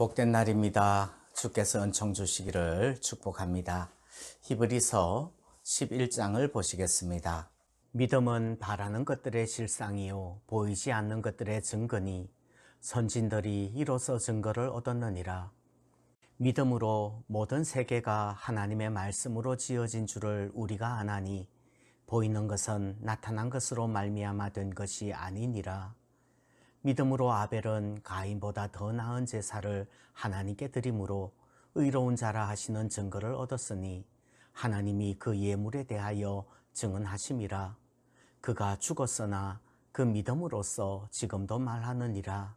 복된 날입니다. 주께서 은총 주시기를 축복합니다. 히브리서 11장을 보시겠습니다. 믿음은 바라는 것들의 실상이요 보이지 않는 것들의 증거니 선진들이 이로써 증거를 얻었느니라. 믿음으로 모든 세계가 하나님의 말씀으로 지어진 줄을 우리가 아나니 보이는 것은 나타난 것으로 말미암아 된 것이 아니니라. 믿음으로 아벨은 가인보다 더 나은 제사를 하나님께 드림으로 의로운 자라 하시는 증거를 얻었으니 하나님이 그 예물에 대하여 증언하심이라. 그가 죽었으나 그 믿음으로써 지금도 말하느니라.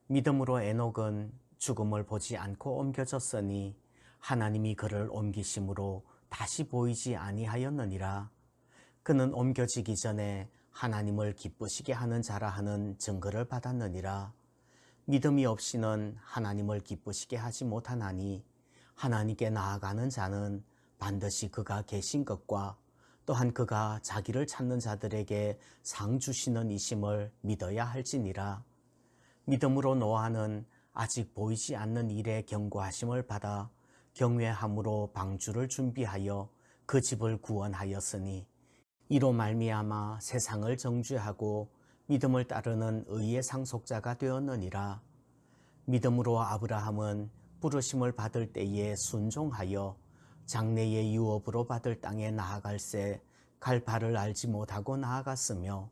믿음으로 에녹은 죽음을 보지 않고 옮겨졌으니 하나님이 그를 옮기심으로 다시 보이지 아니하였느니라. 그는 옮겨지기 전에 하나님을 기쁘시게 하는 자라 하는 증거를 받았느니라. 믿음이 없이는 하나님을 기쁘시게 하지 못하나니 하나님께 나아가는 자는 반드시 그가 계신 것과 또한 그가 자기를 찾는 자들에게 상 주시는 이심을 믿어야 할지니라. 믿음으로 노아는 아직 보이지 않는 일에 경고하심을 받아 경외함으로 방주를 준비하여 그 집을 구원하였으니 이로 말미암아 세상을 정죄하고 믿음을 따르는 의의 상속자가 되었느니라. 믿음으로 아브라함은 부르심을 받을 때에 순종하여 장래의 유업으로 받을 땅에 나아갈새 갈 바를 알지 못하고 나아갔으며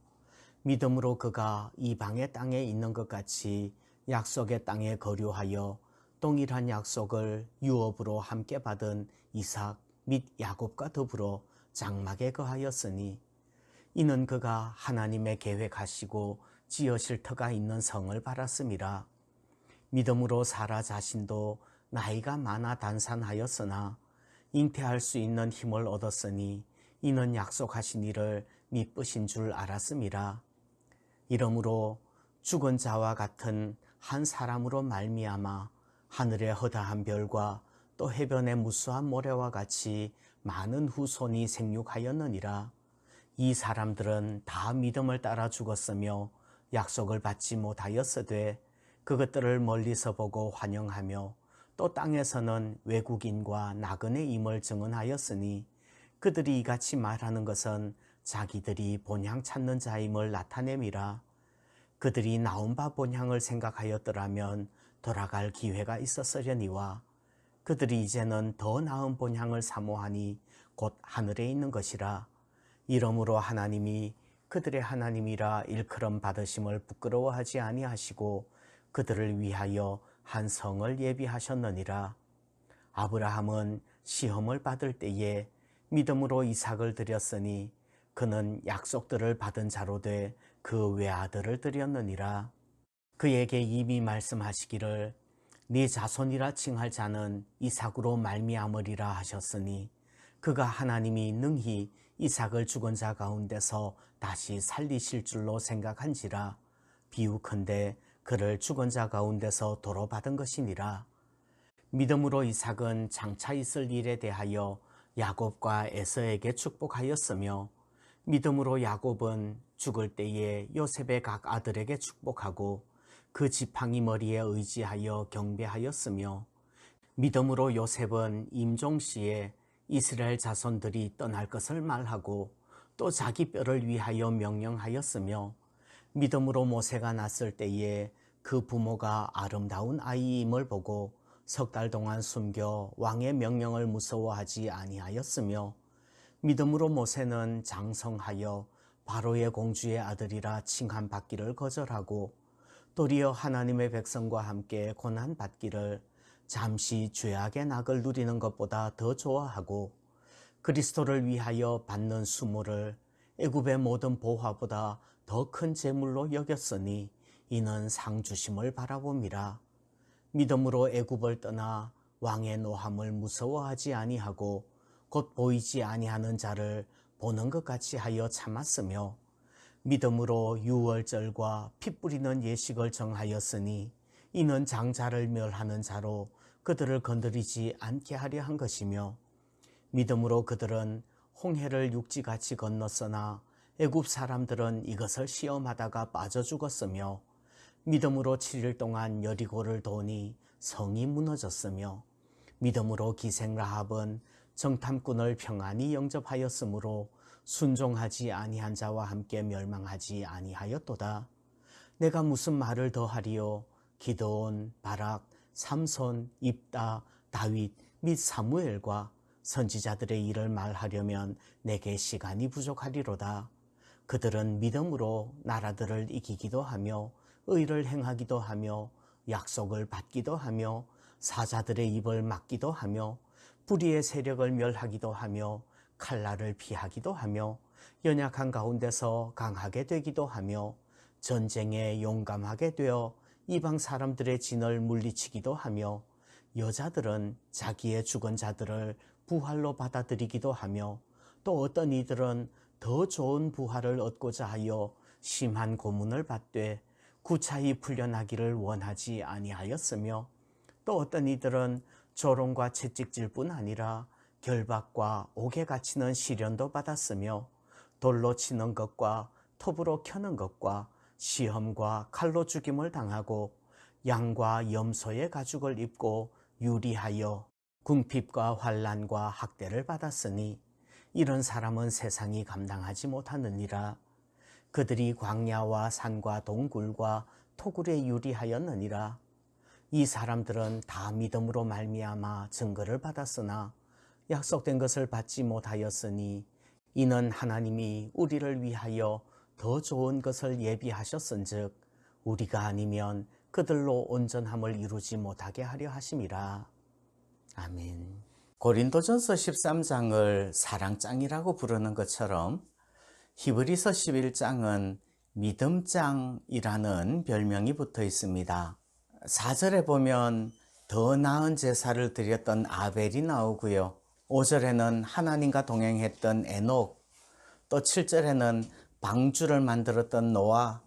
믿음으로 그가 이방의 땅에 있는 것 같이 약속의 땅에 거류하여 동일한 약속을 유업으로 함께 받은 이삭 및 야곱과 더불어 장막에 거하였으니 이는 그가 하나님의 계획하시고 지으실 터가 있는 성을 바랐음이라. 믿음으로 사라 자신도 나이가 많아 단산하였으나 잉태할 수 있는 힘을 얻었으니 이는 약속하신 이를 미쁘신 줄 알았음이라. 이러므로 죽은 자와 같은 한 사람으로 말미암아 하늘의 허다한 별과 또 해변의 무수한 모래와 같이 많은 후손이 생육하였느니라. 이 사람들은 다 믿음을 따라 죽었으며 약속을 받지 못하였으되 그것들을 멀리서 보고 환영하며 또 땅에서는 외국인과 나그네 임을 증언하였으니 그들이 이같이 말하는 것은 자기들이 본향 찾는 자임을 나타냄이라. 그들이 나온 바 본향을 생각하였더라면 돌아갈 기회가 있었으려니와 그들이 이제는 더 나은 본향을 사모하니 곧 하늘에 있는 것이라. 이러므로 하나님이 그들의 하나님이라 일컬음 받으심을 부끄러워하지 아니하시고 그들을 위하여 한 성을 예비하셨느니라. 아브라함은 시험을 받을 때에 믿음으로 이삭을 드렸으니 그는 약속들을 받은 자로 돼 그 외아들을 드렸느니라. 그에게 이미 말씀하시기를 네 자손이라 칭할 자는 이삭으로 말미암으리라 하셨으니 그가 하나님이 능히 이삭을 죽은 자 가운데서 다시 살리실 줄로 생각한지라. 비유컨대 그를 죽은 자 가운데서 도로 받은 것이니라. 믿음으로 이삭은 장차 있을 일에 대하여 야곱과 에서에게 축복하였으며 믿음으로 야곱은 죽을 때에 요셉의 각 아들에게 축복하고 그 지팡이 머리에 의지하여 경배하였으며 믿음으로 요셉은 임종시에 이스라엘 자손들이 떠날 것을 말하고 또 자기 뼈를 위하여 명령하였으며 믿음으로 모세가 났을 때에 그 부모가 아름다운 아이임을 보고 석 달 동안 숨겨 왕의 명령을 무서워하지 아니하였으며 믿음으로 모세는 장성하여 바로의 공주의 아들이라 칭함받기를 거절하고 도리어 하나님의 백성과 함께 고난받기를 잠시 죄악의 낙을 누리는 것보다 더 좋아하고 그리스도를 위하여 받는 수모를 애굽의 모든 보화보다 더 큰 재물로 여겼으니 이는 상 주심을 바라봅니다. 믿음으로 애굽을 떠나 왕의 노함을 무서워하지 아니하고 곧 보이지 아니하는 자를 보는 것 같이 하여 참았으며 믿음으로 유월절과 피 뿌리는 예식을 정하였으니 이는 장자를 멸하는 자로 그들을 건드리지 않게 하려 한 것이며 믿음으로 그들은 홍해를 육지같이 건넜으나 애굽 사람들은 이것을 시험하다가 빠져 죽었으며 믿음으로 7일 동안 여리고를 도니 성이 무너졌으며 믿음으로 기생 라합은 정탐꾼을 평안히 영접하였으므로 순종하지 아니한 자와 함께 멸망하지 아니하였도다. 내가 무슨 말을 더하리요? 기드온, 바락, 삼손, 입다, 다윗 및 사무엘과 선지자들의 일을 말하려면 내게 시간이 부족하리로다. 그들은 믿음으로 나라들을 이기기도 하며 의를 행하기도 하며 약속을 받기도 하며 사자들의 입을 막기도 하며 불의의 세력을 멸하기도 하며 칼날을 피하기도 하며 연약한 가운데서 강하게 되기도 하며 전쟁에 용감하게 되어 이방 사람들의 진을 물리치기도 하며 여자들은 자기의 죽은 자들을 부활로 받아들이기도 하며 또 어떤 이들은 더 좋은 부활을 얻고자 하여 심한 고문을 받되 구차히 풀려나기를 원하지 아니하였으며 또 어떤 이들은 조롱과 채찍질뿐 아니라 결박과 옥에 갇히는 시련도 받았으며 돌로 치는 것과 톱으로 켜는 것과 시험과 칼로 죽임을 당하고 양과 염소의 가죽을 입고 유리하여 궁핍과 환난과 학대를 받았으니 이런 사람은 세상이 감당하지 못하느니라. 그들이 광야와 산과 동굴과 토굴에 유리하였느니라. 이 사람들은 다 믿음으로 말미암아 증거를 받았으나 약속된 것을 받지 못하였으니 이는 하나님이 우리를 위하여 더 좋은 것을 예비하셨은즉 우리가 아니면 그들로 온전함을 이루지 못하게 하려 하심이라. 아멘. 고린도전서 13장을 사랑장이라고 부르는 것처럼 히브리서 11장은 믿음장이라는 별명이 붙어 있습니다. 4절에 보면 더 나은 제사를 드렸던 아벨이 나오고요. 5절에는 하나님과 동행했던 에녹, 또 7절에는 방주를 만들었던 노아,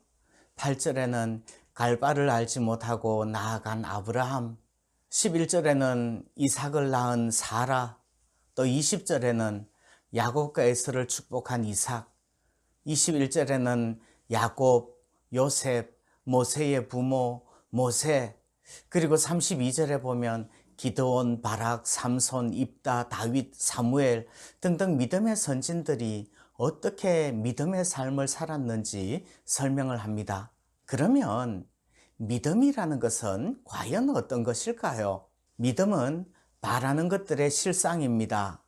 8절에는 갈바를 알지 못하고 나아간 아브라함, 11절에는 이삭을 낳은 사라, 또 20절에는 야곱과 에서를 축복한 이삭, 21절에는 야곱, 요셉, 모세의 부모 모세, 그리고 32절에 보면 기드온, 바락, 삼손, 입다, 다윗, 사무엘 등등 믿음의 선진들이 어떻게 믿음의 삶을 살았는지 설명을 합니다. 그러면 믿음이라는 것은 과연 어떤 것일까요? 믿음은 바라는 것들의 실상입니다.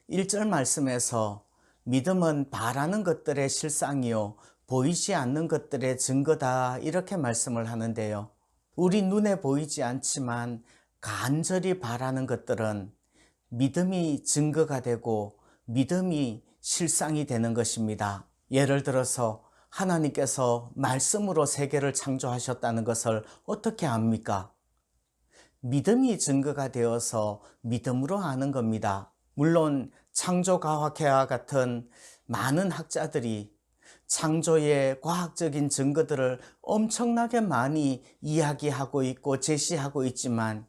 1절 말씀에서 믿음은 바라는 것들의 실상이요 보이지 않는 것들의 증거다 이렇게 말씀을 하는데요. 우리 눈에 보이지 않지만 간절히 바라는 것들은 믿음이 증거가 되고 믿음이 실상이 되는 것입니다. 예를 들어서 하나님께서 말씀으로 세계를 창조하셨다는 것을 어떻게 압니까? 믿음이 증거가 되어서 믿음으로 아는 겁니다. 물론 창조과학회와 같은 많은 학자들이 창조의 과학적인 증거들을 엄청나게 많이 이야기하고 있고 제시하고 있지만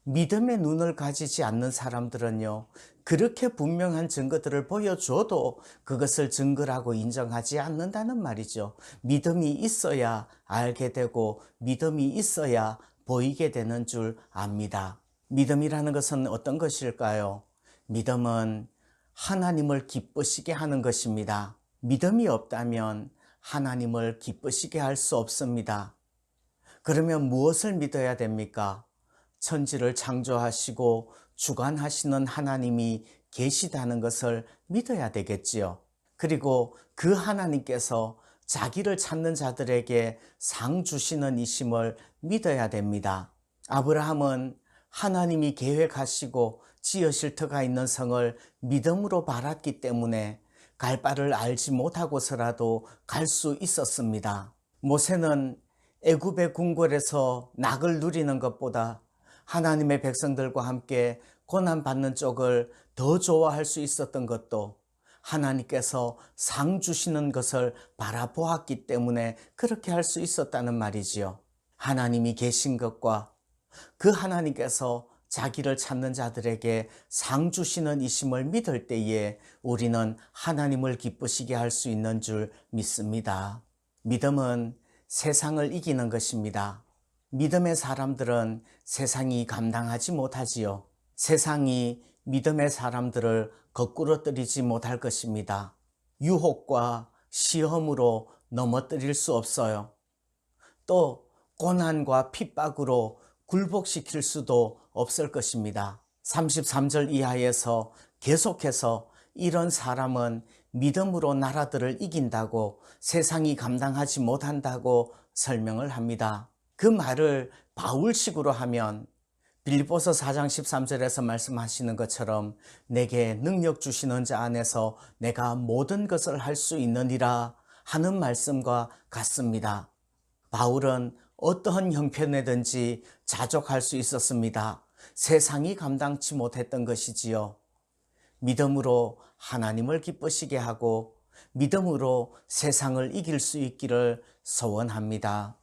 믿음의 눈을 가지지 않는 사람들은요, 그렇게 분명한 증거들을 보여줘도 그것을 증거라고 인정하지 않는다는 말이죠. 믿음이 있어야 알게 되고 믿음이 있어야 보이게 되는 줄 압니다. 믿음이라는 것은 어떤 것일까요? 믿음은 하나님을 기쁘시게 하는 것입니다. 믿음이 없다면 하나님을 기쁘시게 할 수 없습니다. 그러면 무엇을 믿어야 됩니까? 천지를 창조하시고 주관하시는 하나님이 계시다는 것을 믿어야 되겠지요. 그리고 그 하나님께서 자기를 찾는 자들에게 상 주시는 이심을 믿어야 됩니다. 아브라함은 하나님이 계획하시고 지으실 터가 있는 성을 믿음으로 바랐기 때문에 갈 바를 알지 못하고서라도 갈 수 있었습니다. 모세는 애굽의 궁궐에서 낙을 누리는 것보다 하나님의 백성들과 함께 고난받는 쪽을 더 좋아할 수 있었던 것도 하나님께서 상 주시는 것을 바라보았기 때문에 그렇게 할 수 있었다는 말이지요. 하나님이 계신 것과 그 하나님께서 자기를 찾는 자들에게 상 주시는 이심을 믿을 때에 우리는 하나님을 기쁘시게 할 수 있는 줄 믿습니다. 믿음은 세상을 이기는 것입니다. 믿음의 사람들은 세상이 감당하지 못하지요. 세상이 믿음의 사람들을 거꾸로뜨리지 못할 것입니다. 유혹과 시험으로 넘어뜨릴 수 없어요. 또 고난과 핍박으로 굴복시킬 수도 없을 것입니다. 33절 이하에서 계속해서 이런 사람은 믿음으로 나라들을 이긴다고, 세상이 감당하지 못한다고 설명을 합니다. 그 말을 바울식으로 하면 빌립보서 4장 13절에서 말씀하시는 것처럼 내게 능력 주시는 자 안에서 내가 모든 것을 할 수 있느니라 하는 말씀과 같습니다. 바울은 어떠한 형편에든지 자족할 수 있었습니다. 세상이 감당치 못했던 것이지요. 믿음으로 하나님을 기쁘시게 하고 믿음으로 세상을 이길 수 있기를 소원합니다.